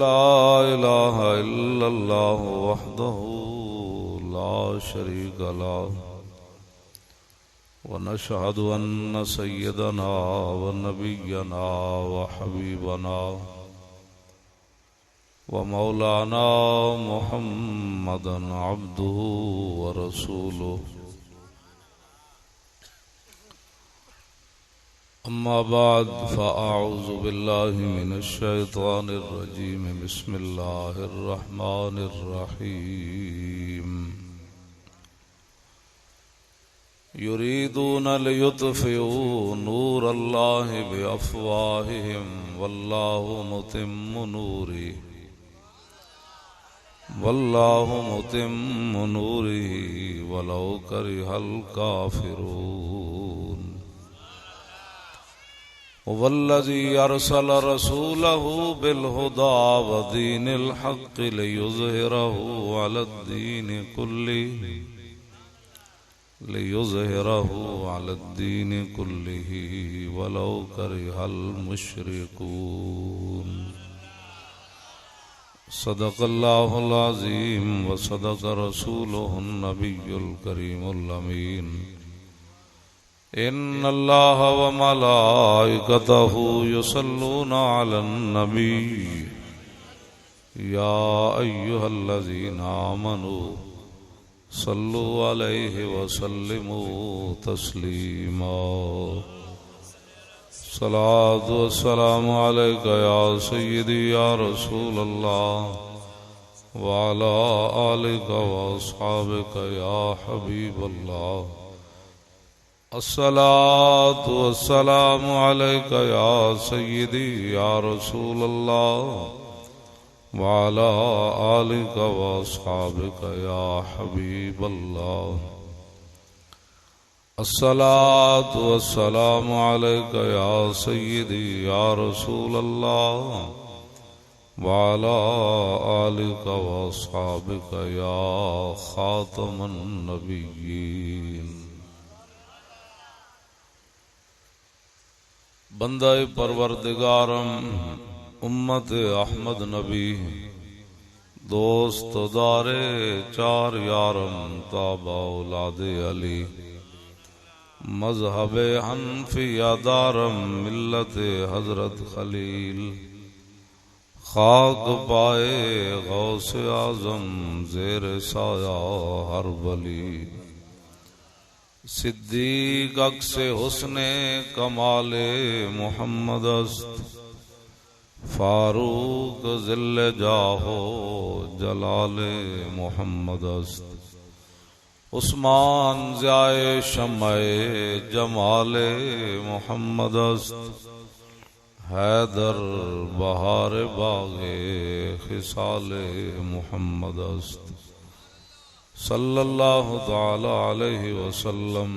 ला इलाहा इल्लल्लाह वहदहु ला शरीक लह व नशहदु अन्न सय्यदना व नबिय्यना व हबीबना व मौलाना मुहम्मदन अब्दुहु व रसूलुहु। अम्मा बाद फ़अऊज़ु बिल्लाहि मिनश शैतानिर रजीम। बिस्मिल्लाहिर रहमानिर रहीम। युरीदूना लियुत्फ़िऊ नूरल्लाहि बिअफ़वाहिहिम वल्लाहु मुतिम्मु नूरिही वलौ करिहल काफ़िरून। वल्लज़ी अरसल रसूलहु बिलहुदा व दीनिल हक़्क़ि लियुज़हिरहु अलद्दीनि कुल्लिही वलौ करिहल मुश्रिकून। सदक़ल्लाहुल अज़ीम व सदक़ रसूलुहुन नबियुल करीमुल अमीन। इन्नल्लाह व मलाइकतहु युसल्लूना अलन नबी या अय्युहल्लज़ीना आमनू सल्लु अलैहि व सल्लिमू तस्लीमा। सलातु वस्सलामु अलैका या सय्यदी या रसूलल्लाह व अला आलिका व अस्हाबिका या हबीबल्लाह। अस्सलातु वस्सलामु अलैका या सय्यदी या रसूलल्लाह व अला आलिका व अस्हाबिका या हबीबल्लाह। अस्सलातु वस्सलामु अलैका या सय्यदी या रसूलल्लाह व अला आलिका व अस्हाबिका या खातमन नबिय्यीन। बंदाए परवरदिगारम उम्मत अहमद नबी दोस्त दारे चार यारम ताबा औलादे अली मजहब हनफिया दारम मिल्लत हजरत खलील खाक पाए गौस आजम जेर साया हर बली। सिद्दीक अक्से हुस्ने कमाले मोहम्मद अस्त फारूक जिल्ले जाहो जलाले मोहम्मद अस्त। उस्मान ज़ियाए शम्ए जमाले मोहम्मद अस्त। हैदर बहार बागे खिसाले मोहम्मद अस्त। सल्लल्लाहु ताला अलैहि वसल्लम।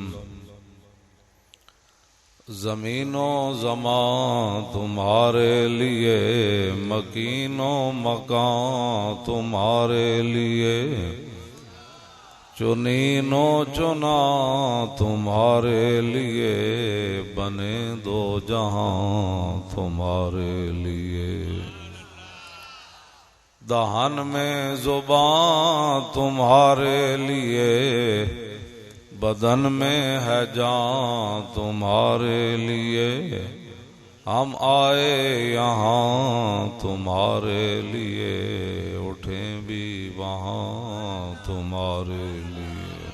ज़मीनो ज़मां तुम्हारे लिए मकीनो मकां तुम्हारे लिए चुनीनो चुना तुम्हारे लिए बने दो जहां तुम्हारे लिए। दहन में जुबान तुम्हारे लिए बदन में है जान तुम्हारे लिए। हम आए यहाँ तुम्हारे लिए उठे भी वहाँ तुम्हारे लिए।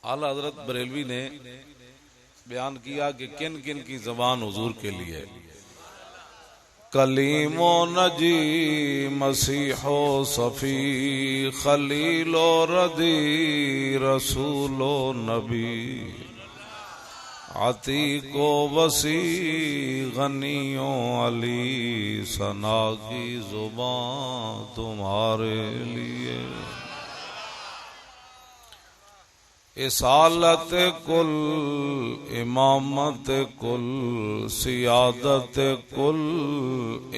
आला हजरत बरेलवी ने बयान किया कि किन किन की जबान हुजूर के लिए। कलीमो नजी मसीहो सफ़ी खलीलो रदी रसूलो नबी अतीको वसी गनियो अली सना की जुबान तुम्हारे लिए। इसालत कुल इमामत कुल सियादत कुल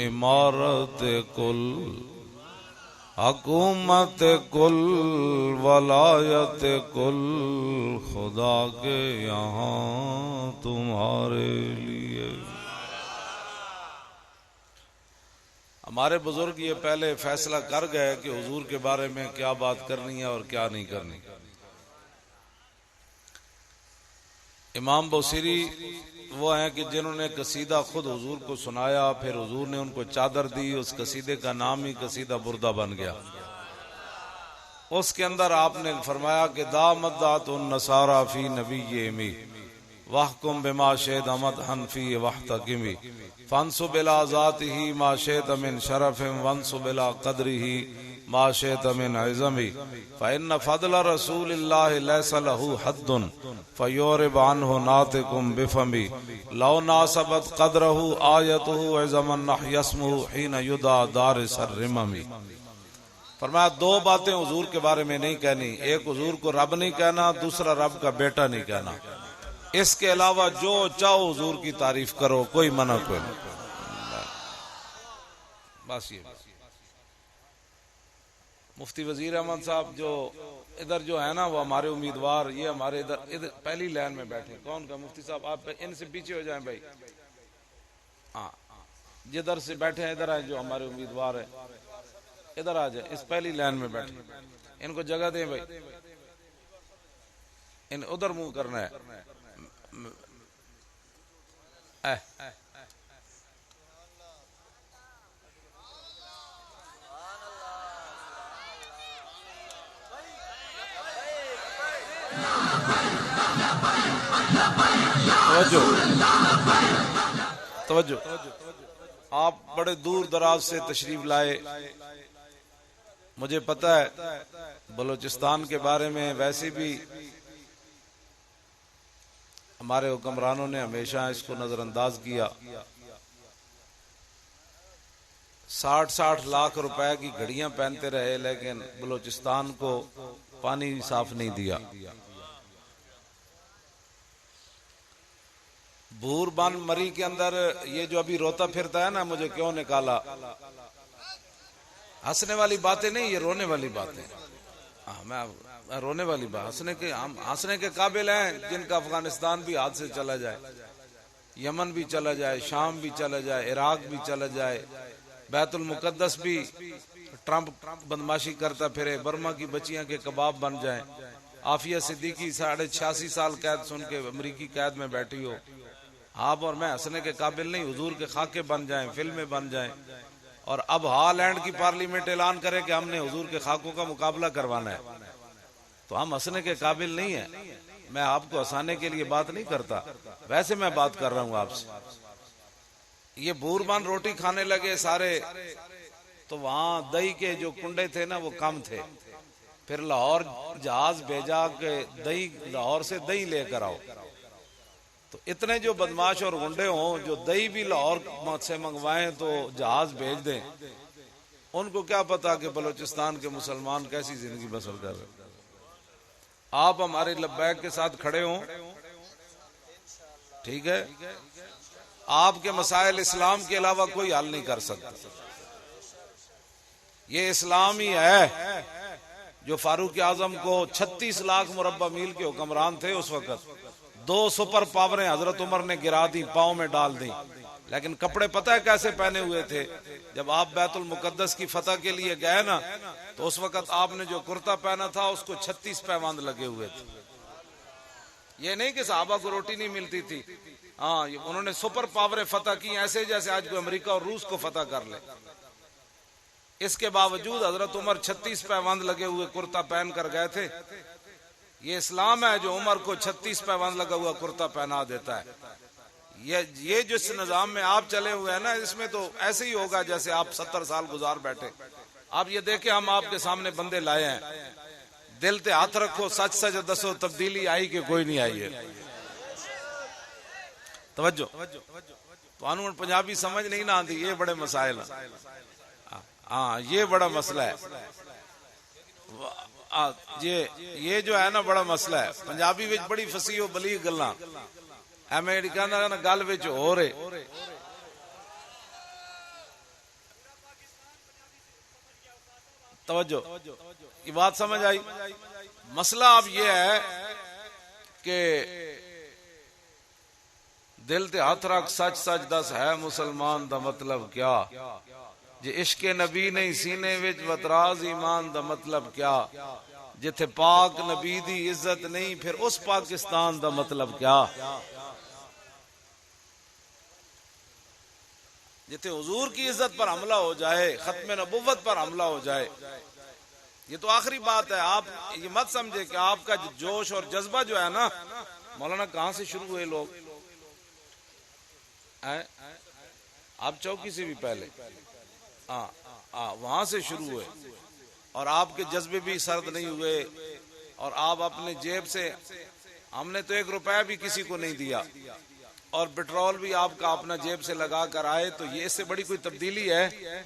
इमारत कुल हुकूमत कुल वलायत कुल खुदा के यहाँ तुम्हारे लिए। हमारे बुजुर्ग ये पहले फैसला कर गए कि हुजूर के बारे में क्या बात करनी है और क्या नहीं करनी। इमाम बौसीरी वो हैं कि जिन्होंने कसीदा खुद हुजूर को सुनाया, फिर हुजूर ने उनको चादर दी, उस कसीदे का नाम ही कसीदा बुर्दा बन गया। उसके अंदर आपने फरमाया कि दामदात उन नसारा फी नबी मी वहकुम बिमा शेद अमद हनफी वहतकिमी फंसु बिला ज़ातिही मा शेद मिन शरफिम वंसु बिला क़द्रिही मा शेद मिन इज़मी फ़इन्न फ़ज़ल रसूलिल्लाहि लैसा लहू हद्दुन फ़युरिब अन्हु नातिकुम बिफ़मी लौ नासबत क़द्रहु आयतुहु इज़मन नहयस्मुहु हीन युदा दारिस अर्रिममी। फरमाया दो बातें हुजूर के बारे में नहीं कहनी, एक हुजूर को रब नहीं कहना, दूसरा रब का बेटा नहीं कहना। इसके अलावा जो चाहो हुजूर की तारीफ करो, कोई मना कोई नहीं। बस ये मुफ्ती वजीर अहमद साहब जो इधर जो है ना, वो हमारे उम्मीदवार, ये हमारे इधर पहली लाइन में बैठे। कौन का मुफ्ती साहब, आप इनसे पीछे हो जाएं भाई। हाँ, जिधर से बैठे हैं इधर आए, जो हमारे उम्मीदवार है इधर आ जाए, इस पहली लाइन में बैठे। इनको जगह दें भाई, इन उधर मुंह करना है। तवज्जो, आप बड़े दूर दराज से तशरीफ लाए। मुझे पता है बलूचिस्तान के बारे में वैसे भी हमारे हुक्मरानों ने हमेशा इसको नजरअंदाज किया। 60-60 लाख रुपए की घड़ियां पहनते रहे, लेकिन बलूचिस्तान को पानी साफ नहीं दिया। भूरबान मरी के अंदर ये जो अभी रोता फिरता है ना, मुझे क्यों निकाला, हंसने वाली बातें नहीं, ये रोने वाली बातें। मैं रोने वाली बात, हम हंसने के काबिल हैं जिनका अफगानिस्तान भी हाथ से चला जाए, यमन भी चला जाए, शाम भी चला जाए, इराक भी चला जाए, बैतुल मुकद्दस भी ट्रंप बदमाशी करता फिरे, बर्मा की बच्चियां के कबाब बन जाए। आफिया सिद्दीकी 86.5 साल कैद सुन के अमरीकी कैद में बैठी हो। आप और मैं हंसने के काबिल नहीं, हुजूर के खाके बन जाएं, फिल्में बन जाएं, और अब हॉलैंड की पार्लियामेंट ऐलान करे कि हमने हुजूर के खाकों का मुकाबला करवाना है, तो हम हंसने के काबिल नहीं है। मैं आपको हंसाने के लिए बात नहीं करता, वैसे मैं बात कर रहा हूं आपसे। ये बूरबान रोटी खाने लगे सारे, तो वहां दही के जो कुंडे थे ना वो कम थे, फिर लाहौर जहाज भेजा के दही, लाहौर से दही लेकर आओ। तो इतने जो बदमाश और गुंडे हों जो दही भी लाहौर से मंगवाएं तो जहाज भेज दें, उनको क्या पता कि बलूचिस्तान के मुसलमान कैसी जिंदगी बसर कर रहे। आप हमारे लब्बैक के साथ खड़े हों, ठीक है, आपके मसाइल इस्लाम के अलावा कोई हल नहीं कर सकता। ये इस्लाम ही है जो फारूक आजम को 36 लाख मुरब्बा मील के हुक्मरान थे उस वक्त, 2 सुपर पावरें हजरत उमर ने गिरा दी, पांव में डाल दी, लेकिन कपड़े पता है कैसे पहने हुए थे। जब आप बैतुल मुकद्दस की फतह के लिए गए ना, तो उस वक्त आपने जो कुर्ता पहना था उसको 36 पैबंद लगे हुए थे। ये नहीं कि साहबा को रोटी नहीं मिलती थी, हाँ, उन्होंने सुपर पावरें फतह की, ऐसे जैसे आज कोई अमेरिका और रूस को फतह कर ले। इसके बावजूद हजरत उमर 36 पैबंद लगे हुए कुर्ता पहन कर गए थे। ये इस्लाम है जो उमर को 36 पैबंद लगा हुआ कुर्ता पहना देता है। ये जिस निजाम में आप चले हुए हैं ना, इसमें तो ऐसे ही होगा जैसे आप 70 साल गुजार बैठे। आप ये देखे, हम आपके सामने बंदे लाए हैं, दिल ते हाथ रखो, सच सच दसो, तब्दीली आई कि कोई नहीं आई है। तवज्जो, तो पंजाबी समझ नहीं ना आती, ये बड़े मसाइल, हाँ ये बड़ा मसला है। ये जो है ना बड़ा मसला है। पंजाबी विच बड़ी फसीह बलीग गल्लां अमेरिका ना गल विच हो रहे। तवज्जो, ये बात समझ आई। मसला अब ये है कि दिल ते हाथ रख, सच सच दस, है मुसलमान दा मतलब क्या। जे इश्क नबी नहीं सीने विच वतराज ईमान दा मतलब क्या, जिथे पाक नबी दी इज्जत नहीं फिर उस पाकिस्तान दा मतलब क्या। जिथे हुजूर की इज्जत पर हमला हो जाए, खत्म नबुव्वत पर हमला हो जाए, ये तो आखिरी बात है। आप ये मत समझे कि आपका जोश और जज्बा जो है ना, मौलाना कहां से शुरू हुए लोग, आप चौकी से भी पहले वहां से शुरू हुए, और आपके जज्बे भी सर्द नहीं हुए, और आप अपने जेब से, हमने तो 1 रुपया भी किसी को नहीं दिया, और पेट्रोल भी आपका अपना जेब से लगा कर आए, तो ये इससे बड़ी कोई तब्दीली है।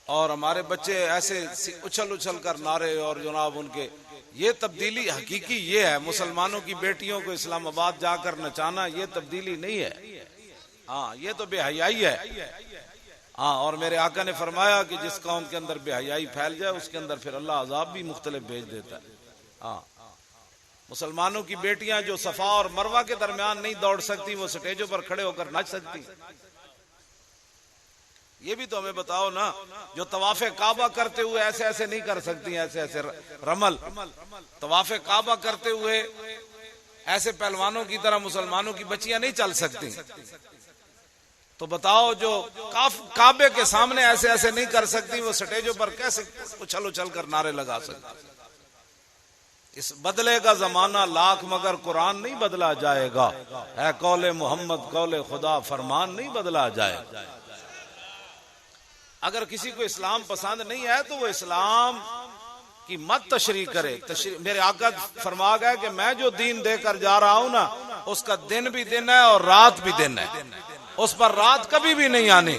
और हमारे बच्चे ऐसे उछल उछल कर नारे, और जनाब उनके, ये तब्दीली हकीकी ये है। मुसलमानों की बेटियों को इस्लामाबाद जाकर नचाना ये तब्दीली नहीं है, हाँ ये तो बेहयाई है। हाँ, और मेरे आका ने फरमाया कि जिस कौम के अंदर बेहयाई फैल जाए उसके अंदर फिर अल्लाह अजाब भी मुख्तलिफ भेज देता है। हाँ, मुसलमानों की बेटियां जो सफा और मरवा के दरमियान नहीं दौड़ सकती, वो स्टेजों पर खड़े होकर नाच सकती। ये भी तो हमें बताओ ना, जो तवाफे काबा करते हुए ऐसे ऐसे नहीं कर सकती, ऐसे ऐसे रमल तवाफे काबा करते हुए ऐसे पहलवानों की तरह मुसलमानों की बच्चियां नहीं चल सकती, तो बताओ जो काबे के सामने ऐसे ऐसे नहीं कर सकती, वो स्टेजों पर कैसे उछल उछल कर नारे लगा सकती। इस बदलेगा जमाना लाख मगर कुरान नहीं बदला जाएगा, है कौले मोहम्मद कौले खुदा फरमान नहीं बदला जाएगा। अगर किसी को इस्लाम पसंद नहीं है तो वो इस्लाम की मत तशरीह करे। मेरे आका फरमा गए कि मैं जो दीन देकर जा रहा हूं ना, उसका दिन भी दिन है और रात भी दिन है, उस पर रात कभी भी नहीं आनी।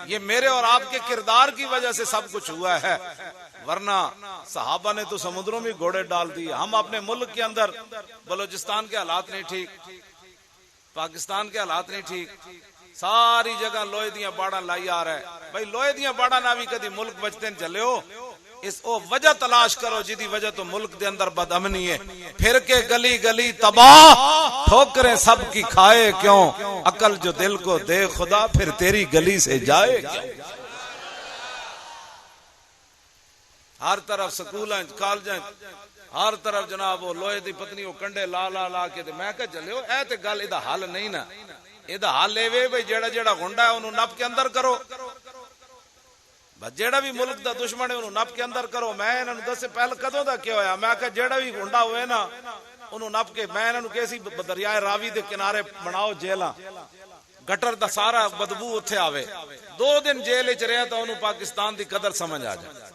ये मेरे और आपके किरदार की वजह से सब कुछ हुआ है, वरना सहाबा ने तो समुद्रों में घोड़े डाल दिए। हम अपने मुल्क के अंदर, बलूचिस्तान के हालात नहीं ठीक, पाकिस्तान के हालात नहीं ठीक, सारी जगह लोहे दिया बाड़ा लाई आ रहा है। भाई लोहे दिया बाड़ा ना भी कभी मुल्क बचते चले हो, इस ओ वजह तलाश करो जिदी वजह तो मुल्क के अंदर बदअमनी है। फिर के गली गली तबाह, ठोकरें सब की खाए क्यों, अकल जो दिल को दे खुदा फिर तेरी गली से जाए क्यों। हर तरफ स्कूल कॉलेज, हर तरफ जनाब वो लोहे दी पत्नी वो कंडे ला ला ला के, मैं कह चले ए ते गल इहदा हल नहीं ना, इहदा हल एवे भाई जेड़ा जेड़ा गुंडा है उन्होंने नप के अंदर करो, जेड़ा भी मुल्क दा दुश्मन है उन्होंने नप के अंदर करो। मैं इन्होंने दसे पहल कदों दा क्या होया, मैं कहा जेड़ा भी गुंडा हुए ना उन्होंने नप के, मैं इन्होंने कैसी दरिया रावी दे किनारे बनाओ जेल, गटर दा सारा बदबू उत्थे आवे, 2 दिन जेल च रहा तो उन्होंने पाकिस्तान दी कदर समझ आ जाए।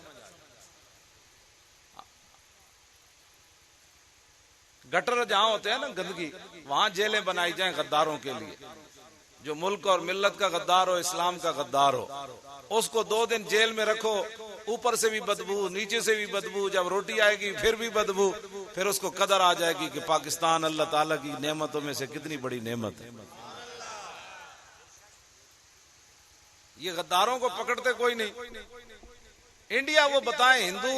गटर जहां होते हैं ना गंदगी, वहां जेलें बनाई जाएं गद्दारों के लिए। जो मुल्क और मिल्लत का गद्दार हो, इस्लाम का गद्दार हो, उसको 2 दिन जेल में रखो, ऊपर से भी बदबू नीचे से भी बदबू, जब रोटी आएगी फिर भी बदबू, फिर उसको कदर आ जाएगी कि पाकिस्तान अल्लाह ताला की नेमतों में से कितनी बड़ी नेमत है। ये गद्दारों को पकड़ते कोई नहीं। इंडिया वो बताएं, हिंदू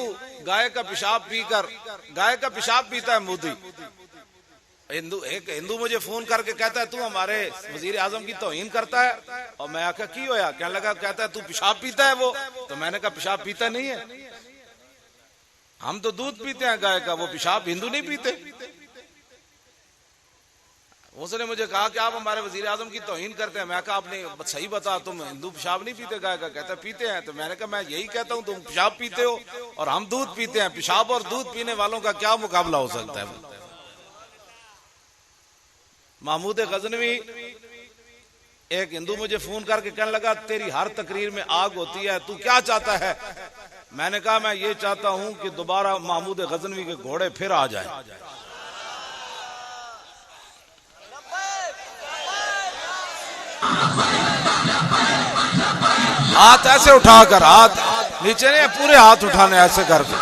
गाय का पेशाब पीकर, गाय का पेशाब पीता है मोदी। एक हिंदू मुझे फोन करके कहता है तू हमारे वजीर आजम की तौहीन करता है, और मैं आखिर की होया, कहने लगा, कहता है तू पेशाब पीता है वो, तो मैंने कहा पेशाब पीता नहीं है, हम तो दूध पीते हैं गाय का, वो पेशाब हिंदू नहीं पीते। उसने मुझे कहा कि आप हमारे वजीर आजम की तौहीन करते हैं। मैं कहा आपने सही बता, तुम हिंदू पेशाब नहीं पीते गाय का? कहता पीते हैं। तो मैंने कहा मैं यही कहता हूं, तुम पेशाब पीते हो और हम दूध पीते हैं, पेशाब और दूध पीने वालों का क्या मुकाबला हो सकता है। महमूद गजनवी, एक हिंदू मुझे फोन करके कहने लगा तेरी हर तकरीर में आग होती है, तू क्या चाहता है? मैंने कहा मैं ये चाहता हूं कि दोबारा महमूद गजनवी के घोड़े फिर आ जाएं। हाथ ऐसे उठाकर, हाथ नीचे नहीं, पूरे हाथ उठाने ऐसे करके,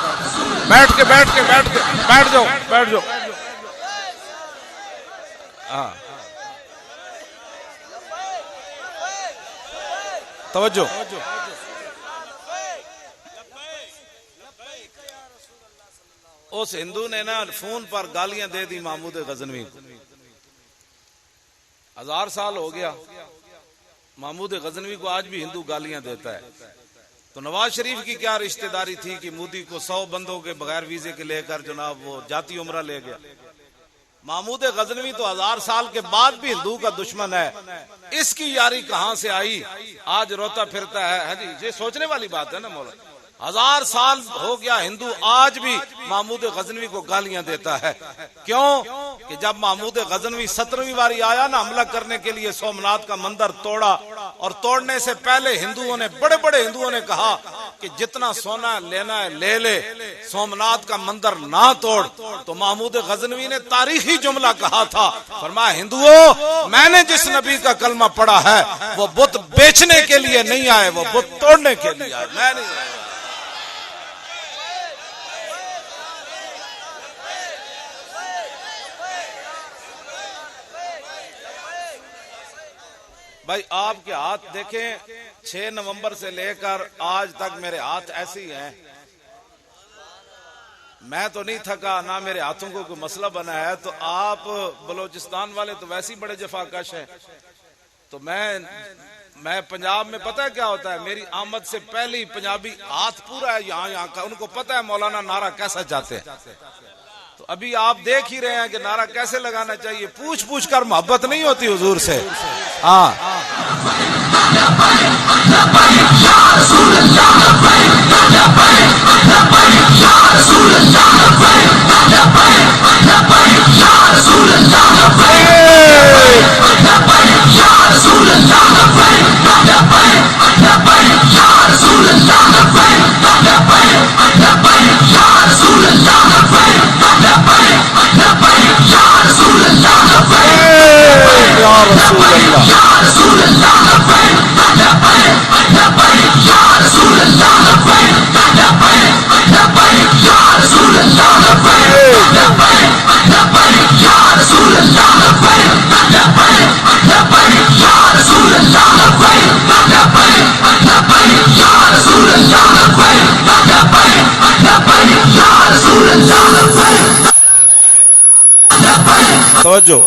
बैठ के बैठ के बैठ के बैठ जाओ, बैठ जाओ। हाँ, तवज्जो। उस हिंदू ने ना फोन पर गालियां दे दी महमूद गजनवी को। 1000 साल हो गया, महमूद गजनवी को आज भी हिंदू गालियां देता है। तो नवाज शरीफ की क्या रिश्तेदारी थी कि मोदी को 100 बंदों के बगैर वीजे के लेकर जनाब वो जाती उम्रा ले गया। महमूद गजनवी तो 1000 साल के बाद भी हिंदू का दुश्मन है। इसकी यारी कहां से आई, आज रोता फिरता है। जी, ये सोचने वाली बात है ना मौलाना। 1000 साल हो गया, हिंदू आज भी महमूद गजनवी को गालियां देता है। क्यों कि जब महमूद गजनवी 17वीं बारी आया ना हमला करने के लिए, सोमनाथ का मंदिर तोड़ा, और तोड़ने से पहले हिंदुओं ने, बड़े बड़े हिंदुओं ने कहा कि जितना सोना लेना है ले ले, सोमनाथ का मंदिर ना तोड़। तो महमूद गजनवी ने तारीखी जुमला कहा था, फरमाया हिंदुओं, मैंने जिस नबी का कलमा पढ़ा है वो बुत बेचने के लिए नहीं आए, वो बुत तोड़ने के लिए आए, मैं नहीं आया। भाई आपके हाथ देखें, 6 नवंबर से लेकर आज तक मेरे हाथ ऐसे ही हैं। मैं तो नहीं थका, ना मेरे हाथों को कोई मसला बना है। तो आप बलोचिस्तान वाले तो वैसे ही बड़े जफाकश हैं। तो मैं पंजाब में पता है क्या होता है, मेरी आमद से पहले ही पंजाबी हाथ पूरा है यहाँ का, उनको पता है मौलाना नारा कैसा जाते हैं। तो अभी आप देख ही रहे हैं कि नारा कैसे लगाना चाहिए। पूछ पूछ कर मोहब्बत नहीं होती हुजूर से। हाँ, समझो।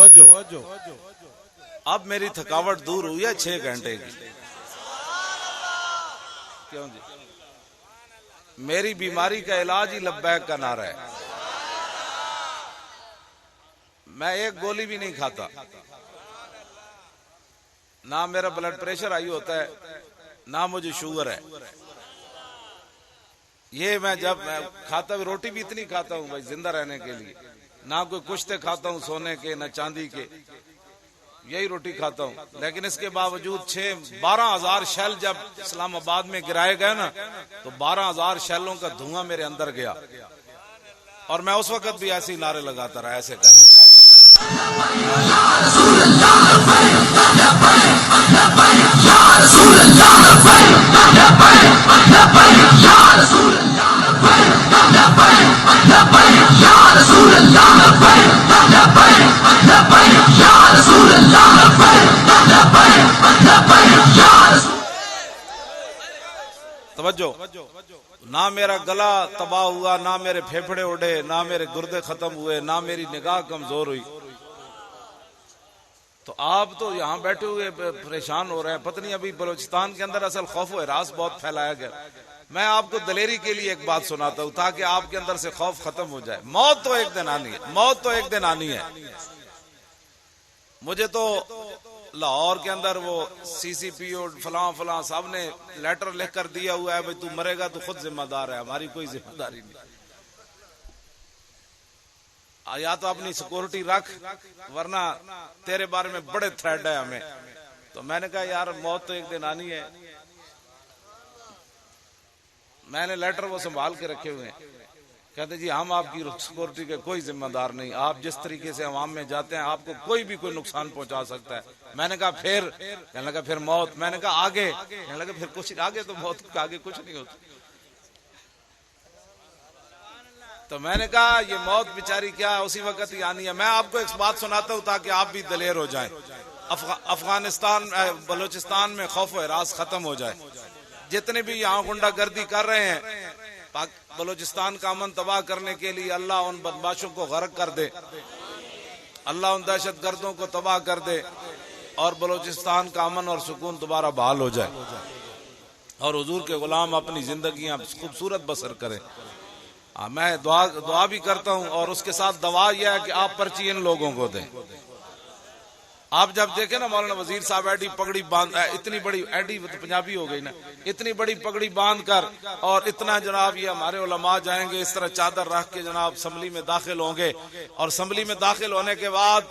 अब मेरी थकावट दूर हुई है 6 घंटे की। क्यों जी? मेरी बीमारी का इलाज ही लब्बैक का नारा है। मैं एक गोली भी नहीं खाता, ना मेरा ब्लड प्रेशर हाई होता है, ना मुझे शुगर है। ये मैं जब खाता हूँ, रोटी भी इतनी खाता हूँ भाई जिंदा रहने के लिए, ना कोई कुश्ते खाता हूँ सोने के ना चांदी के, यही रोटी खाता हूँ। लेकिन इसके बावजूद 12,000 शैल जब इस्लामाबाद में गिराए गए ना, तो 12,000 शैलों का धुआं मेरे अंदर गया। और मैं उस वक्त भी ऐसे ही नारे लगाता रहा, ऐसे कर। तवज्जो, ना मेरा गला तबाह हुआ, ना मेरे फेफड़े उड़े, ना मेरे गुर्दे खत्म हुए, ना मेरी निगाह कमजोर हुई। तो आप तो यहाँ बैठे हुए परेशान हो रहे हैं। पता नहीं अभी बलूचिस्तान के अंदर असल खौफ व हिरास बहुत फैलाया गया। मैं आपको दलेरी के लिए एक बात सुनाता हूँ ताकि आपके अंदर से खौफ खत्म हो जाए। मौत तो एक दिन आनी है, मौत तो एक दिन आनी है। मुझे तो लाहौर के अंदर वो CCPO फलां साहब ने लेटर लिख कर दिया हुआ है, भाई तू मरेगा तो खुद जिम्मेदार है, हमारी कोई जिम्मेदारी नहीं। या तो अपनी सिक्योरिटी रख, वरना तेरे बारे में बड़े थ्रेट है हमें। तो मैंने कहा यार मौत तो एक दिन आनी है। मैंने लेटर वो संभाल के रखे हुए हैं। कहते जी हम आपकी सिक्योरिटी के कोई जिम्मेदार नहीं, आप जिस तरीके से अवाम में जाते हैं आपको कोई भी कोई नुकसान पहुंचा सकता है। मैंने कहा फिर, कहने लगा फिर मौत। मैंने कहा आगे, कहने लगा फिर कुछ आगे, तो मौत के आगे कुछ नहीं होता। तो मैंने कहा ये मौत बेचारी क्या उसी वक्त ही आनी है। मैं आपको एक बात सुनाता हूँ ताकि आप भी दलेर हो जाएं। अफगानिस्तान बलूचिस्तान में खौफ व हिरास खत्म हो जाए। जितने भी यहाँ गुंडागर्दी कर रहे हैं, बलूचिस्तान का अमन तबाह करने के लिए अल्लाह उन बदमाशों को गर्क कर दे, अल्लाह उन दहशत गर्दों को तबाह कर दे। और बलोचिस्तान का अमन और सुकून दोबारा बहाल हो जाए और हुजूर के गुलाम अपनी जिंदगियां खूबसूरत बसर करें। मैं दुआ भी करता हूं और उसके साथ दवा यह है कि आप पर्ची इन लोगों को दें। आप जब देखे ना मौलाना वजीर साहब एडी पगड़ी बांध, इतनी बड़ी एडी तो पंजाबी हो गई ना, इतनी बड़ी पगड़ी बांध कर और इतना जनाब ये हमारे उलमा जाएंगे इस तरह चादर रख के जनाब असम्बली में दाखिल होंगे और असम्बली में दाखिल होने के बाद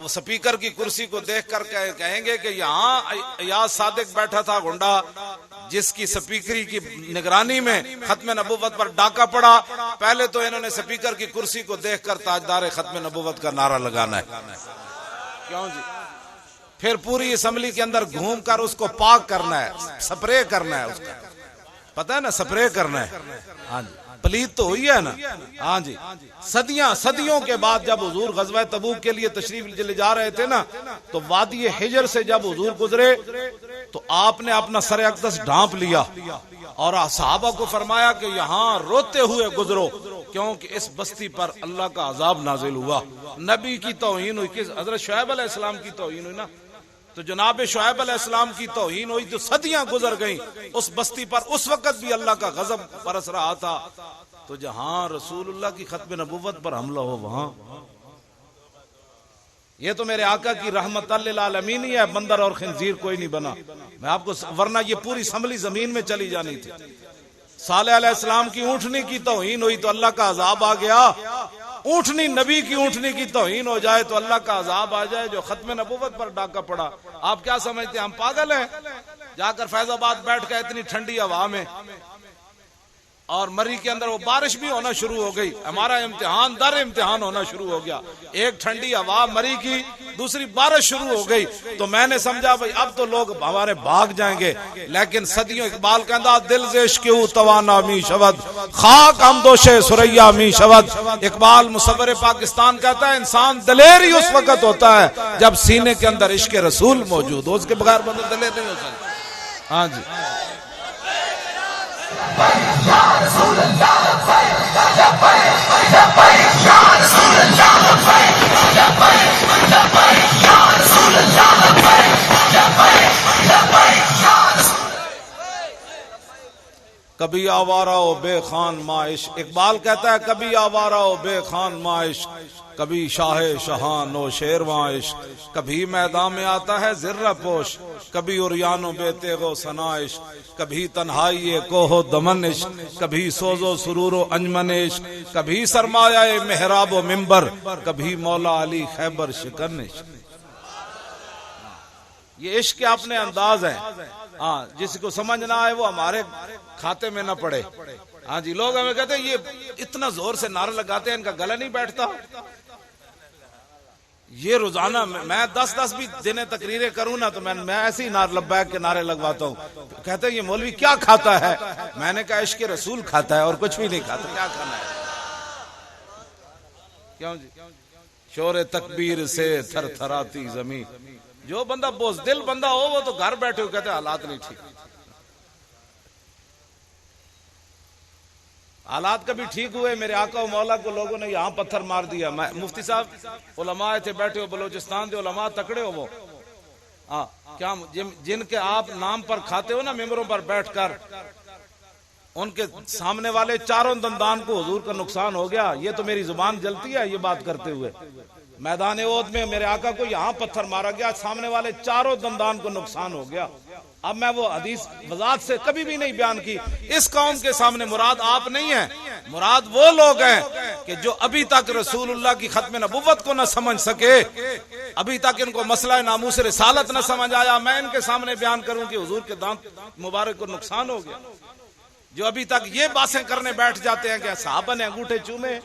वो स्पीकर की कुर्सी को देख कर कहेंगे कि यहाँ याद सादिक बैठा था गुंडा जिसकी स्पीकरी की निगरानी में खत्म नबूवत पर डाका पड़ा। पहले तो इन्होंने स्पीकर की कुर्सी को देखकर ताजदार खत्म नबूवत का नारा लगाना है, क्यों जी? फिर पूरी असम्बली के अंदर घूमकर उसको पाक करना है, स्प्रे करना है, उसका पता है ना, स्प्रे करना है। हाँ जी, पलीत तो हुई है ना। हाँ जी, सदियों के बाद जब हुजूर गज़वा तबूक के लिए तशरीफ ले जा रहे थे ना, तो वादी हिजर से जब हुजूर गुजरे तो आपने अपना सर अक़दस ढांप लिया और सहाबा को फरमाया कि यहाँ रोते हुए गुजरो, क्योंकि इस बस्ती पर अल्लाह का अजाब नाजिल हुआ। नबी की तौहीन हुई, किस हजरत शुएब अलैहिस्सलाम की तौहीन हुई ना, तो जनाब शुएब अलैहिस्सलाम की तौहीन हुई, जो सदियां गुजर गईं उस बस्ती पर। उस वक्त भी अल्लाह का गजब बरस रहा था। तो जहां रसूलुल्लाह की खत्म नबुव्वत पर हमला हो वहां, ये तो मेरे आका की रहमत लिल आलमीन ही है, बंदर और खिंजीर कोई नहीं बना। मैं आपको, वरना ये पूरी असम्बली जमीन में चली जानी थी। सालेह अलैहिस्सलाम की ऊँटनी की तौहीन हुई तो अल्लाह का अजाब आ गया। ऊँटनी, नबी की ऊँटनी की तौहीन हो जाए तो अल्लाह का अजाब आ जाए। जो खत्म नबूवत पर डाका पड़ा, आप क्या समझते हैं हम पागल हैं? जाकर फैजाबाद बैठ गए इतनी ठंडी हवा में, और मरी के अंदर वो बारिश भी होना शुरू हो गई। हमारा इम्तिहान दर इम्तिहान होना शुरू हो गया। एक ठंडी हवा मरी की, दूसरी बारिश शुरू हो गई। तो मैंने समझा भाई अब तो लोग हमारे भाग जाएंगे, लेकिन सदियों इकबाल कहता दिल से इश्क़ तवाना मी शवद खाक हम दोषे सुरैया मी शवद। इकबाल मुसव्विर पाकिस्तान कहता है इंसान दलेर ही उस वक्त होता है जब सीने के अंदर इश्क़ रसूल मौजूद हो, उसके बगैर बंदा दलेर नहीं हो सकता। हाँ जी, कभी आवारा हो बेखान माइश। इकबाल कहता है कभी आवारा हो बेखान माइश, कभी शाहे शहान हो शेरवाइश, कभी मैदान में आता है जिर्रा पोश, कभी उरियानो बेतेगो सनाइश, कभी तन्हाई कोहो दमनिश, कभी सोजो सुरूरो अंजमनिश, कभी सरमाया मेहराबो मिंबर, कभी मौला अली खैबर शिकनिश। ये इश्क के अपने अंदाज है। हाँ, जिसको समझ ना आए वो हमारे खाते में ना पड़े। हाँ जी, लोग हमें कहते हैं ये इतना जोर से नारा लगाते हैं, इनका गला नहीं बैठता। ये रोजाना मैं 10-10 भी दिने तकरीरें करूं ना, तो मैं ऐसे ही लब्बैक के नारे लगवाता हूँ। कहते हैं ये मौलवी क्या खाता है? मैंने कहा इश्क़ रसूल खाता है और कुछ भी नहीं खाता। क्या खाना है? क्यों जी? शोर तकबीर से थरथराती जमीन। जो बंदा बोझदिल बंदा हो वो तो घर बैठे हो कहते हालात नहीं ठीक। हालात कभी ठीक हुए? मेरे आका और मौला को लोगों ने यहाँ पत्थर मार दिया। मैं मुफ्ती साहब उलमा थे बैठे हो, बलोचिस्तान के उलमा तकड़े हो वो। हाँ, क्या जिनके आप नाम पर खाते हो ना मिंबरों पर बैठकर, उनके सामने वाले चारों दंदान को हुजूर का नुकसान हो गया। ये तो मेरी जुबान जलती है ये बात करते हुए। मैदान ओद में मेरे आका को यहाँ पत्थर मारा गया, सामने वाले चारों दंदान को नुकसान हो गया। अब मैं वो हदीस वजात से कभी भी नहीं बयान की। इस कौम के सामने मुराद आप नहीं है, मुराद वो लोग हैं कि जो अभी तक रसूलुल्लाह की खत्म नबुव्वत को न समझ सके, अभी तक इनको मसला नामूस रिसालत न समझ आया। मैं इनके सामने बयान करूं कि हुजूर के दांत मुबारक को नुकसान हो गया। जो अभी तक ये बातें करने बैठ जाते हैं कि सहाबा ने अंगूठे चूमे,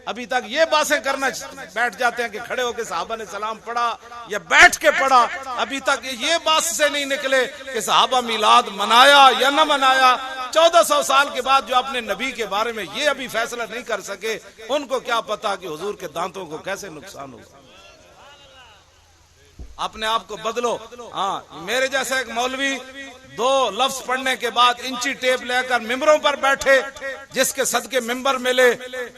अभी तक ये बातें करना बैठ जाते हैं कि खड़े होकर सहाबा ने सलाम पढ़ा या बैठ के पढ़ा, अभी तक ये बात से नहीं निकले कि सहाबा मिलाद मनाया या न मनाया। 1400 साल के बाद जो अपने नबी के बारे में ये अभी फैसला नहीं कर सके, उनको क्या पता कि हुजूर के दांतों को कैसे नुकसान होगा। अपने आप को बदलो। हाँ, मेरे जैसा एक मौलवी 2 लफ्ज पढ़ने के बाद इंची टेप लेकर मिंबरों पर बैठे, जिसके सदके मिंबर मिले।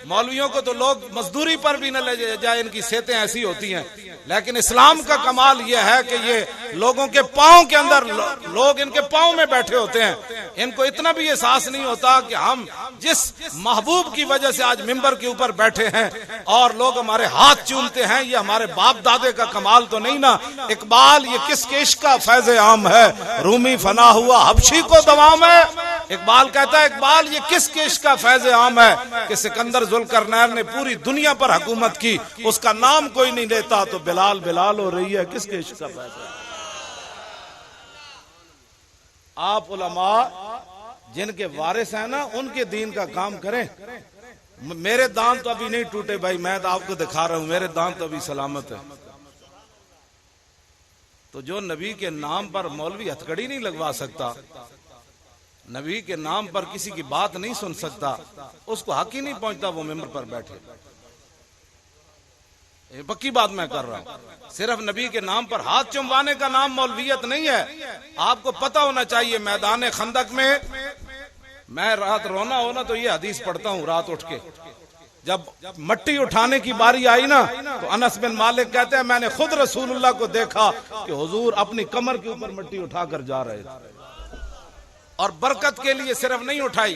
मौलवियों को तो लोग मजदूरी पर भी न ले जाए, इनकी सेहतें ऐसी होती हैं। लेकिन इस्लाम का कमाल यह है कि ये लोगों के पांव के अंदर, लोग इनके पांव में बैठे होते हैं, इनको इतना भी एहसास नहीं होता कि हम जिस महबूब की वजह से आज मिंबर के ऊपर बैठे हैं और लोग हमारे हाथ चूमते हैं, ये हमारे बाप दादे का कमाल तो नहीं ना। इकबाल ये किस केश का फैज आम है, रूमी फना हुआ हबशी को दवाम है। इकबाल कहता है, इकबाल ये किस केश का फैज आम है कि सिकंदर जुल्करनैन ने पूरी दुनिया पर हुकूमत की, उसका नाम कोई नहीं लेता तो बिलाल बिलाल हो रही है, किस केश का फैज है। आप उलमा जिनके वारिस हैं ना, उनके दीन का काम करें। मेरे दांत तो अभी नहीं टूटे भाई, मैं तो आपको दिखा रहा हूं, मेरे दांत तो अभी सलामत है। तो जो नबी के नाम पर मौलवी हथकड़ी नहीं लगवा सकता, नबी के नाम पर किसी की बात नहीं सुन सकता, उसको हक ही नहीं पहुंचता वो मिंबर पर बैठे। ये पक्की बात मैं कर रहा हूं। सिर्फ नबी के नाम पर हाथ चुमवाने का नाम मौलवियत नहीं है। आपको पता होना चाहिए, मैदान खंदक में मैं रात रोना हो ना तो ये हदीस पढ़ता हूं रात उठ के। जब मट्टी उठाने की बारी आई ना तो अनस बिन मालिक कहते हैं, मैंने खुद रसूलुल्लाह को देखा कि हुजूर अपनी कमर के ऊपर मट्टी उठाकर जा रहे थे और बरकत के लिए सिर्फ नहीं उठाई।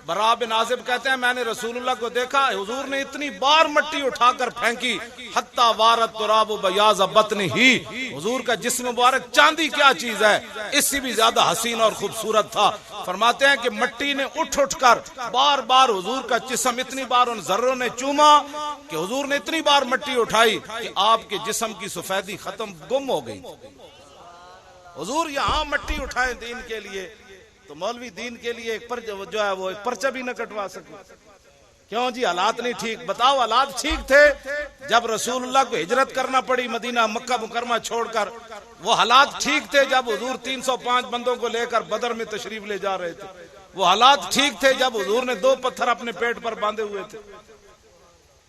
बरा बिन आजिब कहते हैं, मैंने रसूलुल्लाह को देखा, हुजूर ने इतनी बार मट्टी उठाकर फेंकी, हत्ता वारत तुराब बयाज बतनी ही। हुजूर का जिस्म मुबारक चांदी क्या चीज है, इससे भी ज्यादा हसीन और खूबसूरत था। फरमाते हैं कि मट्टी ने उठ उठकर बार बार हुजूर का जिस्म इतनी बार उन जर्रों ने चूमा कि हुजूर ने इतनी बार मट्टी उठाई कि आपके जिस्म की सफेदी खत्म गुम हो गई। हुजूर यहां मट्टी उठाए दीन के लिए, तो मौलवी दीन के लिए एक जो है वो एक पर्चा भी न कटवा सके। क्यों जी, हालात नहीं ठीक। बताओ, हालात ठीक थे जब रसूलुल्लाह को हिजरत करना पड़ी मदीना मक्का मुकरमा छोड़कर। वो हालात ठीक थे जब हुजूर 305 बंदों को लेकर बदर में तशरीफ ले जा रहे थे। वो हालात ठीक थे जब हुजूर ने 2 पत्थर अपने पेट पर बांधे हुए थे।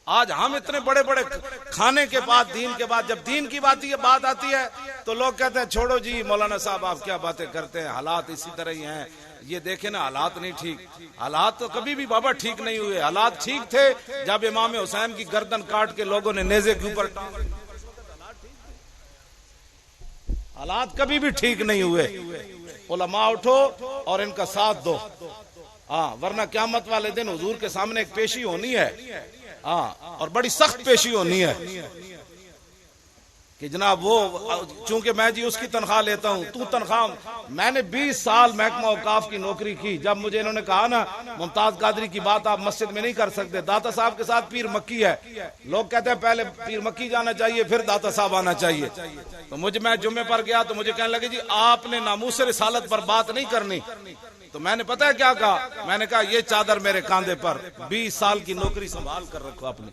आज हम इतने बड़े बड़े खाने के बाद, दीन के बाद, जब दीन की बात आती है तो लोग कहते हैं, छोड़ो जी मौलाना साहब आप क्या बातें करते हैं, हालात इसी तरह ही हैं। ये देखे ना, हालात नहीं ठीक। हालात तो कभी भी बाबा ठीक नहीं हुए। हालात ठीक थे जब इमाम हुसैन की गर्दन काट के लोगों ने नेज़े के ऊपर, हालात कभी भी ठीक नहीं हुए। उलमा उठो और इनका साथ दो, हाँ, वरना क़यामत वाले दिन हुजूर के सामने एक पेशी होनी है, हाँ, और बड़ी सख्त पेशी होनी है कि जनाब वो, चूंकि मैं जी उसकी तनख्वाह लेता हूं, तू तनख्वाह। मैंने 20 साल महकमा औकाफ की नौकरी की। जब मुझे इन्होंने कहा ना मुमताज कादरी की बात आप मस्जिद में नहीं कर सकते, दाता साहब के साथ पीर मक्की है, लोग कहते हैं पहले पीर मक्की जाना चाहिए फिर दाता साहब आना चाहिए। तो मैं जुम्मे पर गया तो मुझे कहने लगे, जी आपने नामूस रिसालत पर बात नहीं करनी। तो मैंने पता है क्या कहा, मैंने कहा ये चादर मेरे कांधे पर, 20 साल की नौकरी संभाल कर रखो अपनी।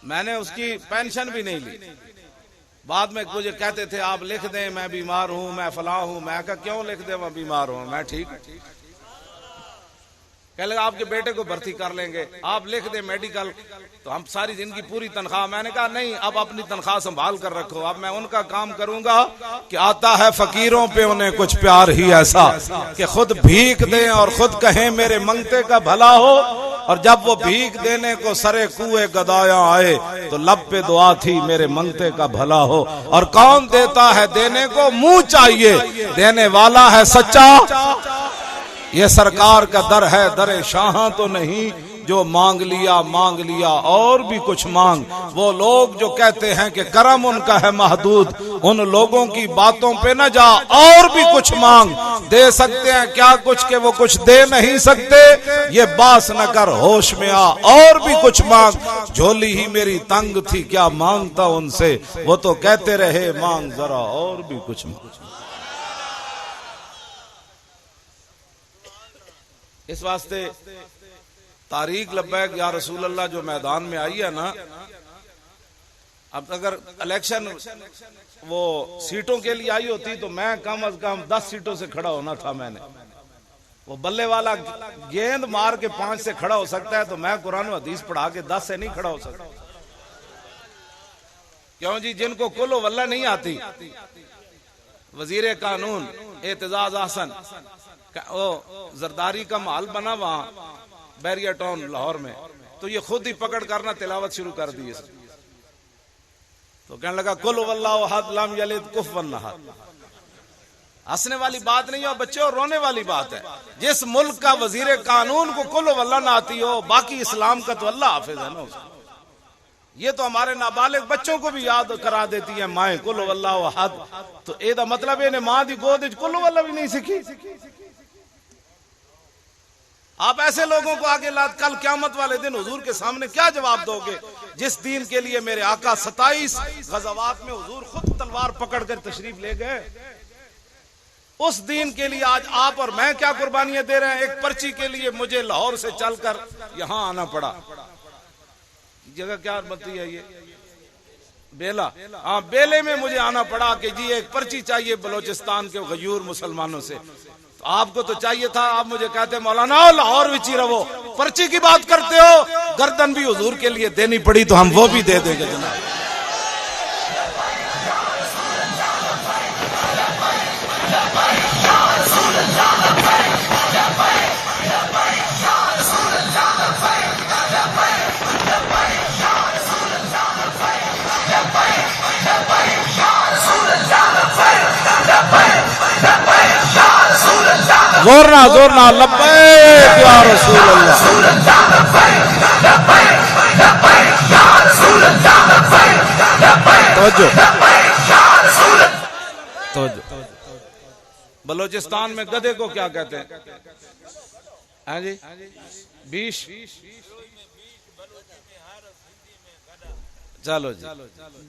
मैंने उसकी पेंशन भी नहीं ली। बाद में मुझे कहते थे आप लिख दें मैं बीमार हूं, मैं फलां हूं। मैं कहा क्यों लिख दे, मैं बीमार हूं, मैं ठीक। कह लगा आपके बेटे को भर्ती कर लेंगे, आप लिख दे मेडिकल, तो हम सारी जिंदगी पूरी तनख्वाह। मैंने कहा नहीं, अब अपनी तनख्वाह संभाल कर रखो, अब मैं उनका काम करूंगा कि आता है फकीरों पे उन्हें कुछ प्यार ही ऐसा कि खुद भीख दें और खुद कहें मेरे मंगते का भला हो। और जब वो भीख देने को सरे कुएं गदाया आए तो लब पे दुआ थी मेरे मंगते का भला हो। और कौन देता है देने को मुंह चाहिए, देने वाला है सच्चा। ये सरकार का दर है, दरे शाह तो नहीं, जो मांग लिया और भी कुछ मांग। वो लोग जो कहते हैं कि करम उनका है महदूद, उन लोगों की बातों पे न जा, और भी कुछ मांग। दे सकते हैं क्या कुछ के वो कुछ दे नहीं सकते, ये बास न कर होश में आ, और भी कुछ मांग। झोली ही मेरी तंग थी क्या मांगता उनसे, वो तो कहते रहे मांग जरा और भी कुछ मांग। इस वास्ते तारीख लब्बैक या रसूल अल्लाह जो मैदान में आई है ना, अब अगर इलेक्शन वो सीटों के लिए आई होती तो मैं कम अज कम 10 सीटों से खड़ा होना था मैंने। वो बल्ले वाला गेंद मार के 5 से खड़ा हो सकता है, तो मैं कुरान और हदीस पढ़ा के 10 से नहीं खड़ा हो सकता। क्यों जी? जिनको कुल्लो वल्ला नहीं आती, वजीर कानून एतजाज हसन वो जरदारी का महल बना वहां बैरिया टाउन लाहौर में, तो ये खुद ही पकड़ करना तिलावत शुरू कर दी। तो कहने लगा कुल वल्लाहु अहद लम यलिद कुफुवन अहद। हंसने वाली बात नहीं है बच्चों, रोने वाली बात है। जिस मुल्क का वजीर कानून को कुल वल्लाह ना आती हो, बाकी इस्लाम का तो अल्लाह हाफिज है ना उसको। ये तो हमारे नाबालिग बच्चों को भी याद करा देती है माए कुल वल्लाहु अहद। तो एदा मतलब इन्हें मां दी गोद कुल वल्लाह भी नहीं सीखी। आप ऐसे लोगों को आगे लाद कल क़यामत वाले दिन हुजूर के सामने क्या जवाब दोगे? जिस दीन के लिए मेरे आका 27 गज़वात में हुजूर खुद तलवार पकड़कर तशरीफ ले गए, उस दीन के लिए आज आप और मैं क्या कुर्बानियां दे रहे हैं। एक पर्ची के लिए मुझे लाहौर से चलकर यहां आना पड़ा। जगह क्या बनती है ये? बेला। हाँ, बेले में मुझे आना पड़ा कि जी एक पर्ची चाहिए बलोचिस्तान के गयूर मुसलमानों से। तो आपको तो चाहिए था, आप मुझे कहते मौलाना लाहौर विची रहो, पर्ची की बात करते हो, गर्दन भी हुजूर के लिए देनी पड़ी तो हम वो भी दे देंगे जनाब। जोर ना लब्बैक या रसूल अल्लाह। तो बलोचिस्तान में गधे को क्या कहते हैं? हाँ जी, 20। चलो जी,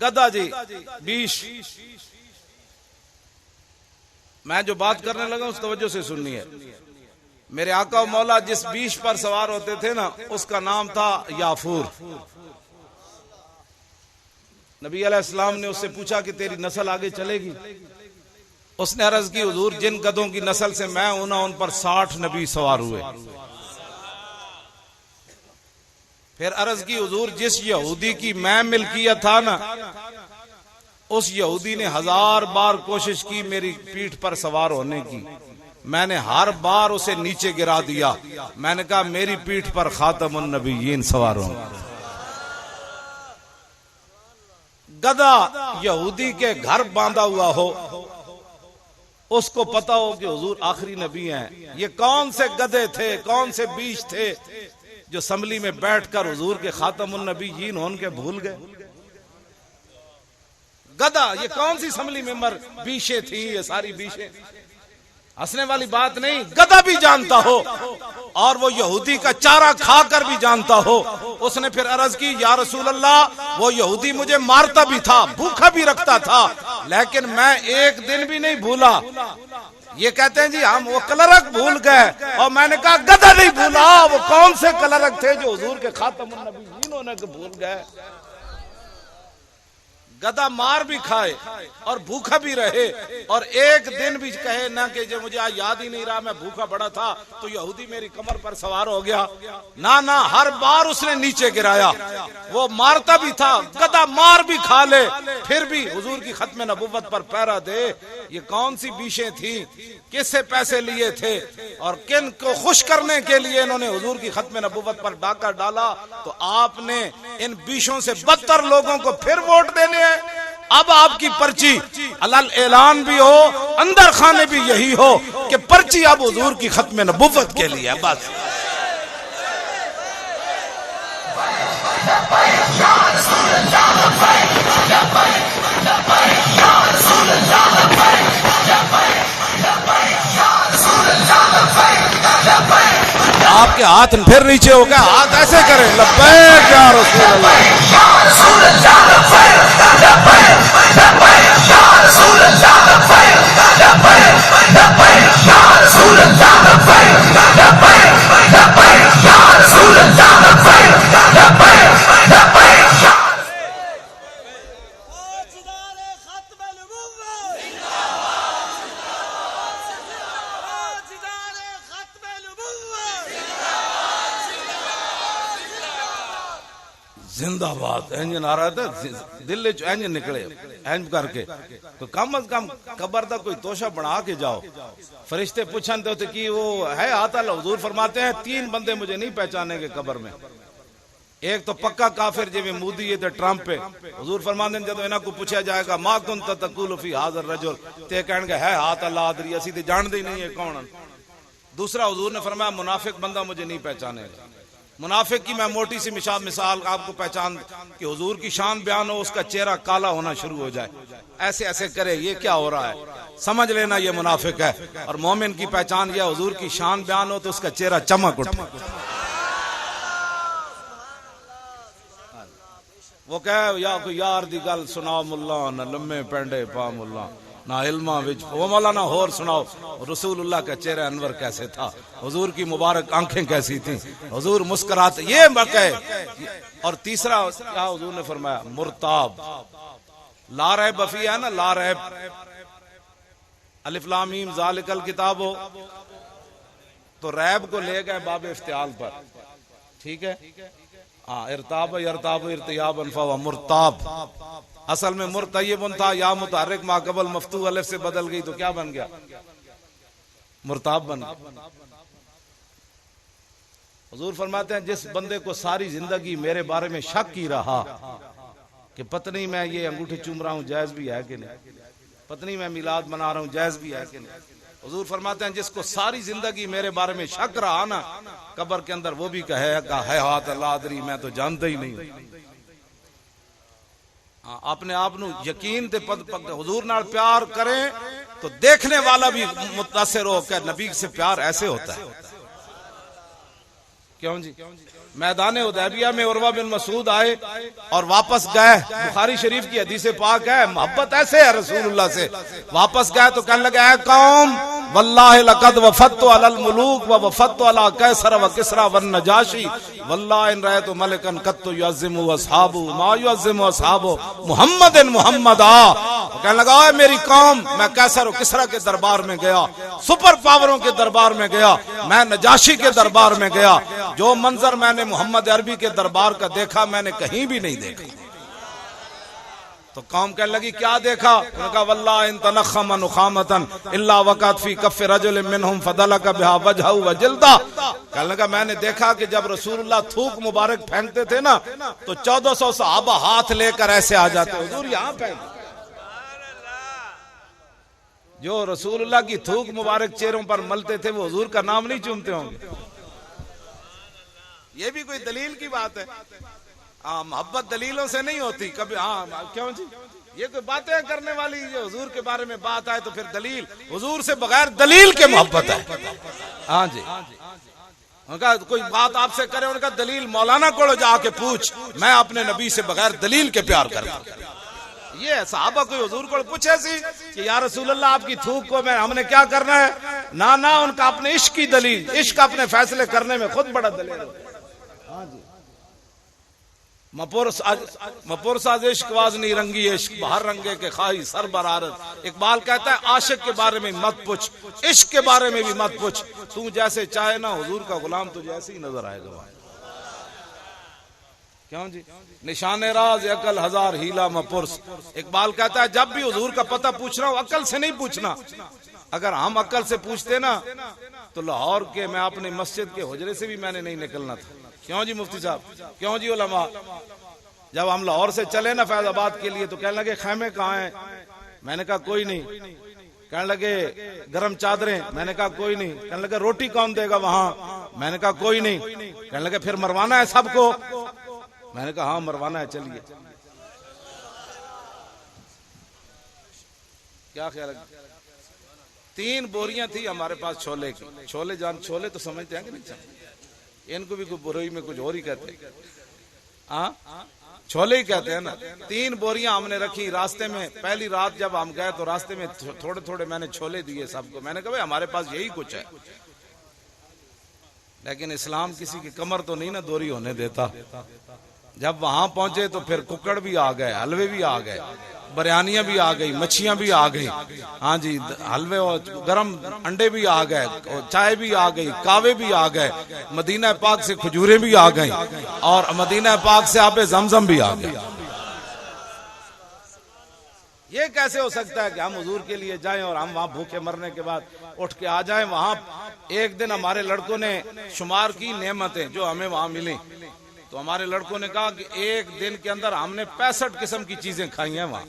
गधा जी 20। मैं जो बात करने लगा उस तवज्जो से सुननी है। मेरे आका और मौला जिस 20 पर सवार होते थे ना, उसका नाम था याफूर। नबी अलैहिस्सलाम ने उससे पूछा कि तेरी नस्ल आगे चलेगी? उसने अर्ज की हुजूर जिन गधों की नस्ल से मैं हूं ना, उन पर 60 नबी सवार हुए। फिर अर्ज की हुजूर जिस यहूदी की मैं मिल्कियत था ना, उस यहूदी ने 1000 बार कोशिश की मेरी पीठ पर सवार होने की, मैंने हर बार उसे नीचे गिरा दिया। मैंने कहा मेरी पीठ पर खातमुन नबीयीन सवार हो। गधा यहूदी के घर बांधा हुआ हो, उसको पता हो कि हुजूर आखिरी नबी हैं। ये कौन से गधे थे, कौन से बीज थे जो असम्बली में बैठकर हुजूर के खातमुन नबीयीन होने के भूल गए? गधा, ये कौन सी असम्बली में बीशे थी? ये सारी बीशे। हंसने वाली बात नहीं, गधा भी जानता हो और वो यहूदी का चारा खाकर भी जानता हो। उसने फिर अर्ज की या रसूल अल्लाह, वो यहूदी मुझे मारता भी था, भूखा भी रखता था, लेकिन मैं एक दिन भी नहीं भूला। ये कहते हैं जी हम वो कलरक भूल गए, और मैंने कहा गधा नहीं भूला। वो कौन से कलरक थे जो हुजूर के खातमुन नबीयीन होने के भूल गए? गधा मार भी खाए और भूखा भी रहे, और एक दिन भी कहे ना कि जो मुझे आज याद ही नहीं रहा, मैं भूखा बड़ा था तो यहूदी मेरी कमर पर सवार हो गया। ना ना, हर बार उसने नीचे गिराया। वो मारता भी था, गधा मार भी खा ले, फिर भी हुजूर की खत्म नबुव्वत पर पहरा दे। ये कौन सी बीशें थी? किससे पैसे लिए थे और किन को खुश करने के लिए इन्होंने हुजूर की खत्म नबुव्वत पर डाका डाला? तो आपने इन बीशों से बदतर लोगों को फिर वोट देने हैं। अब आपकी पर्ची अलल ऐलान भी हो, अंदर खाने भी यही हो कि पर्ची अब हुजूर की खत्म नबुव्वत के लिए। बस आपके हाथ फिर नीचे हो गया, हाथ ऐसे करें लब्बैक या रसूल जिंदाबाद इंज नारा था, दिल इंज निकले इंज करके। तो कम अज कम कब्र का कोई तोशा बना के जाओ। फरिश्ते पूछन तो कि वो है आता। हुजूर फरमाते हैं 3 बंदे मुझे नहीं पहचानेंगे कब्र में। एक तो पक्का काफिर जिवें मोदी है, ट्रंप है। हुजूर फरमाते हैं जदों इन्हां को पूछा जाएगा मा कुंत तकुलु फी हाज़र रजुल, ते कहणगे है हाथ अल्लाह अदरी, असी ते जानदे ही नहीं है कौन। दूसरा हुजूर ने फरमाया मुनाफिक बंदा मुझे नहीं पहचानेगा। मुनाफिक की मैं मोटी सी मिसाल आपको पहचान कि हुजूर की शान बयान हो, उसका चेहरा काला होना शुरू हो जाए, ऐसे ऐसे करे, ये क्या हो रहा है, समझ लेना ये मुनाफिक है। और मोमिन की पहचान यह हुजूर की शान बयान हो तो उसका चेहरा चमक उठे। वो कहे या कोई यार दी गल सुनाओ मुल्ला, न लम्मे पेंडे पा मुल्ला, ना इल्मा विच वो मौलाना होर सुनाओ रसूलुल्लाह का चेहरा अनवर कैसे था, हुजूर की मुबारक आंखें कैसी थी, हुजूर मुस्कुराते, ये मौके। और तीसरा क्या हुजूर ने फरमाया मुर्ताब, ला रैब बफी है ना, ला रैब, अलिफ लाम मीम ज़ालिकल किताब हो, तो रैब को ले गए बाब इफ्तियाल पर, ठीक है। इरताब इरताब इर्तियाब अनफा मुर्ताब, असल में मुर्तय्यबुन था, या मुतहर्रिक मा कबल मफ्तू अलिफ से बदल गई तो क्या बन गया, मुर्ताब बन गया। हुजूर फरमाते हैं जिस बंदे को सारी जिंदगी मेरे बारे में शक ही रहा कि पत्नी मैं ये अंगूठी चूम रहा हूं जायज भी है कि नहीं, पत्नी मैं मिलाद मना रहा हूं जायज भी है कि नहीं, हुजूर फरमाते हैं जिसको सारी जिंदगी मेरे बारे में शक रहा ना, कब्र के अंदर वो भी कहेगा है हाथ अल्लाह अदरी, मैं तो जानता ही नहीं। अपने आप नु यकीन ते हुजूर नाल प्यार करें तो देखने वाला भी मुतासिर हो कि नबी से प्यार ऐसे होता है। क्यों जी, मैदान हुदैबिया में उर्वा बिन मसूद आए और वापस गए, बुखारी शरीफ की हदीस पाक है, मोहब्बत ऐसे है रसूलुल्लाह से, वापस गए तो कहने लगे ऐ कौम वल्लाहि लक़द वफ़दतु अलल मुलूक व वफ़दतु अला कैसर व किसरा व नजाशी वल्लाहि इन रअयतु मलिकन कत्तु युअज़्ज़िमु अस्हाबु मा युअज़्ज़िमु अस्हाबु मुहम्मदिन मुहम्मदा। कहने लगा मेरी कौम, मैं कैसर और किसरा के दरबार में गया, सुपर पावरों के दरबार में गया, मैं नजाशी के दरबार में गया, जो मंजर मैंने मोहम्मद अरबी के दरबार का देखा मैंने कहीं भी नहीं देखा। तो कौम कहने लगी क्या देखा, उनका वल्लाह इन तनखम नुखामतन इल्ला वक़त फी कफ़ रजुल मिनहुम फदलका बिहा वजहु व जिल्दा। कहने लगा मैंने देखा कि जब रसूलुल्लाह थूक मुबारक फेंकते थे ना तो 1400 सहाबा हाथ लेकर ऐसे आ जाते, हुजूर यहाँ पे जो रसूलुल्लाह की थूक मुबारक चेहरों पर मलते थे वो हुजूर का नाम नहीं चूमते होंगे। ये भी कोई दलील की बात है? मोहब्बत दलीलों से नहीं होती कभी। क्यों जी, ये कोई बातें करने वाली, जो हुजूर के बारे में बात आए तो फिर दलील, हुजूर से बगैर दलील के मोहब्बत है। हाँ जी, उनका कोई बात आपसे करे, उनका दलील मौलाना को जाके पूछ, मैं अपने नबी से बगैर दलील के प्यार करता हूं। ये सहाबा कोई हुजूर को पूछे सी कि या रसूलुल्लाह आपकी थूक को मैं हमने क्या करना है, ना ना, उनका अपने इश्क की दलील, इश्क अपने फैसले करने में खुद बड़ा दलील है। मपुर साज इश्क वाज नहीं रंगी इश्क बाहर रंगे के खाई सर बरारत। इकबाल कहता है आशिक के बारे में मत पूछ, इश्क के बारे में भी मत पूछ, तू जैसे चाहे ना हुजूर का गुलाम तुझे ऐसे ही नजर आएगा। क्यों जी, निशाने राज अकल हजार हीला मपुरस। इकबाल कहता है जब भी हुजूर का पता पूछ रहा हूं अकल से नहीं पूछना, अगर हम अकल से पूछते ना तो लाहौर के मैं अपने मस्जिद के हुजरे से भी मैंने नहीं निकलना था। क्यों जी मुफ्ती साहब, क्यों जी उलमा, जब हम लाहौर से चले ना फैजाबाद के लिए तो कहने लगे खैमे कहाँ हैं, मैंने कहा कोई नहीं। कहने लगे गरम चादरें, मैंने कहा कोई नहीं। कहने लगे रोटी कौन देगा वहां, मैंने कहा कोई नहीं। कहने लगे फिर मरवाना है सबको, मैंने कहा हाँ मरवाना है, चलिए। क्या ख्याल है? 3 बोरियां थी हमारे पास छोले की, छोले जान, छोले तो समझते हैं कि नहीं समझते, इनको भी कोई बुराई में कुछ और ही कहते हैं, छोले ही कहते हैं ना। 3 बोरियां हमने रखी रास्ते में, पहली रात जब हम गए तो रास्ते में थोड़े थोड़े मैंने छोले दिए सबको। मैंने कहा भाई हमारे पास यही कुछ है, लेकिन इस्लाम किसी की कमर तो नहीं ना दोरी होने देता। जब वहां पहुंचे तो फिर कुकड़ भी आ गए, हलवे भी आ गए, बिरयानियां भी आ गई, मच्छियां भी आ गई, हाँ जी, हलवे और गरम अंडे भी आ गए, और चाय भी आ गई, कावे भी आ गए, मदीना पाक से खजूरें भी आ गई, और मदीना पाक से आबे जमजम भी आ गया। ये कैसे हो सकता है कि हम हुजूर के लिए जाएं और हम वहां भूखे मरने के बाद उठ के आ जाएं? वहां एक दिन हमारे लड़कों ने शुमार की नेमतें जो हमें वहां मिली, तो हमारे लड़कों ने कहा कि एक दिन के अंदर हमने 65 किस्म की चीजें खाई हैं वहां।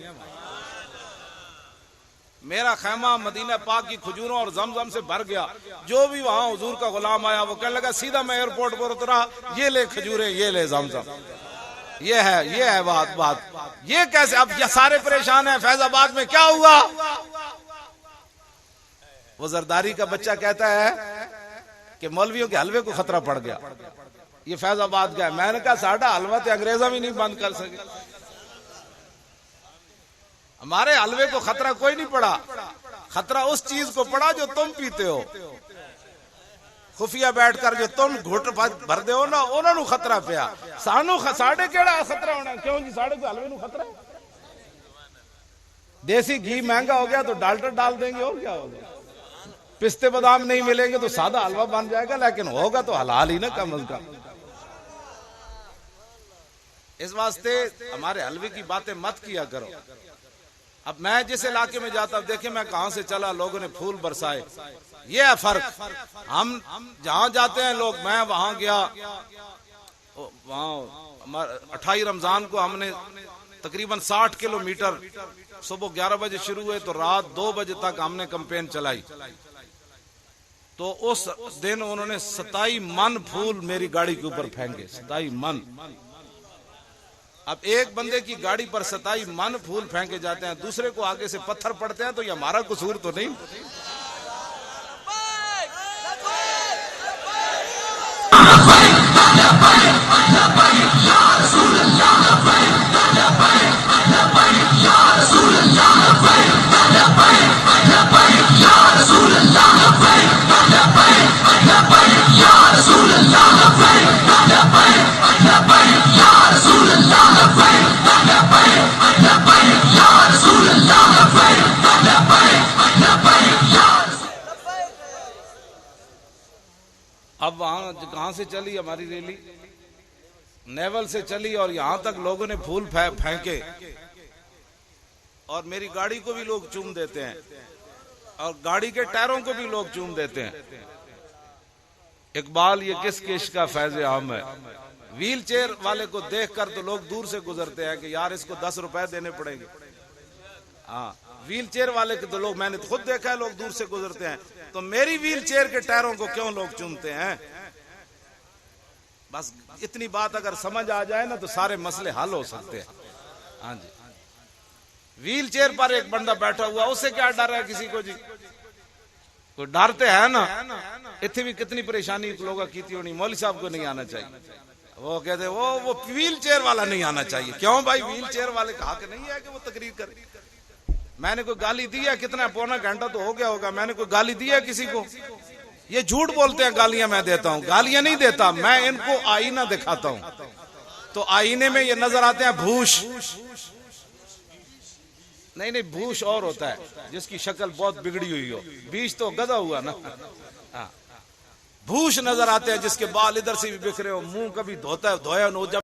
मेरा खैमा मदीना पाक की खजूरों और जमजम से भर गया। जो भी वहां हुजूर का गुलाम आया वो कहने लगा, सीधा मैं एयरपोर्ट पर उतरा, ये ले खजूरें, ये ले जमजम। ये है बात। ये कैसे? अब ये सारे परेशान हैं। फैजाबाद में क्या हुआ? वो जरदारी का बच्चा कहता है कि मौलवियों के हलवे को खतरा पड़ गया, ये फैजाबाद का है। मैंने कहा साडा हलवा तो अंग्रेजा भी नहीं बंद कर सके, हमारे हलवे को खतरा कोई नहीं पड़ा। खतरा उस चीज को पड़ा जो तुम पीते हो, खुफिया बैठकर जो तुम घुट भर दे हो ना, उन्होंने खतरा पिया। सानू साढ़े केड़ा खतरा होना? क्यों जी, साढ़े को हलवे खतरा? देसी घी महंगा हो गया तो डाल्टर डाल देंगे, और क्या होगा? पिस्ते बादाम नहीं मिलेंगे तो सादा हलवा बन जाएगा, लेकिन होगा तो हलाल ही ना कम अज कम। इस वास्ते हमारे हलवे की बातें मत किया करो। अब मैं जिस इलाके में जाता हूं, देखिए मैं कहां से चला, लोगों ने फूल बरसाए। ये है फर्क। हम जहां जाते हैं लोग, मैं वहां गया, वहां 28 रमजान को हमने तकरीबन 60 किलोमीटर सुबह 11 बजे शुरू हुए तो रात 2 बजे तक हमने कैंपेन चलाई। तो उस दिन उन्होंने 27 मन फूल मेरी गाड़ी के ऊपर फेंके, 27 मन। अब एक बंदे की गाड़ी पर 27 मन फूल फेंके जाते हैं, दूसरे को आगे से पत्थर पड़ते हैं, तो ये हमारा कसूर तो नहीं? अब वहां कहां से चली हमारी रैली? नेवल से चली, और यहां तक लोगों ने फूल फेंके, और मेरी गाड़ी को भी लोग चूम देते हैं, और गाड़ी के टायरों को भी लोग चूम देते हैं। इकबाल, ये किस किश का फैज़ आम है? व्हील चेयर वाले को देखकर तो लोग दूर से गुजरते हैं कि यार इसको 10 रुपए देने पड़ेंगे। हाँ, व्हील चेयर वाले के तो लोग, मैंने खुद देखा है, लोग दूर से गुजरते हैं। तो मेरी व्हील चेयर के टायरों को क्यों लोग चूमते हैं? बस इतनी बात अगर समझ आ जाए ना तो सारे मसले हल हो सकते हैं। हाँ जी, व्हील चेयर पर एक बंदा बैठा हुआ, उससे क्या डर है किसी को जी? कोई डरते है ना? इतनी भी कितनी परेशानी लोगों की थी होनी। मौलवी साहब को नहीं आना चाहिए, वो कहते वो व्हील चेयर वाला नहीं आना चाहिए। क्यों भाई? व्हील चेयर वाले का हक नहीं है कि वो तकरीर करे? मैंने कोई गाली दी है? कितना पौना घंटा तो हो गया होगा, मैंने कोई गाली दी है किसी को? ये झूठ बोलते हैं गालियां मैं देता हूं। गालियां नहीं देता मैं, इनको आईना दिखाता हूं, तो आईने में ये नजर आते हैं भूष। नहीं, भूष और होता है जिसकी शक्ल बहुत बिगड़ी हुई हो, बीज तो गधा हुआ ना। हाँ, भूष नजर आते हैं जिसके बाल इधर से भी बिखरे हो, मुंह कभी धोया नो, जब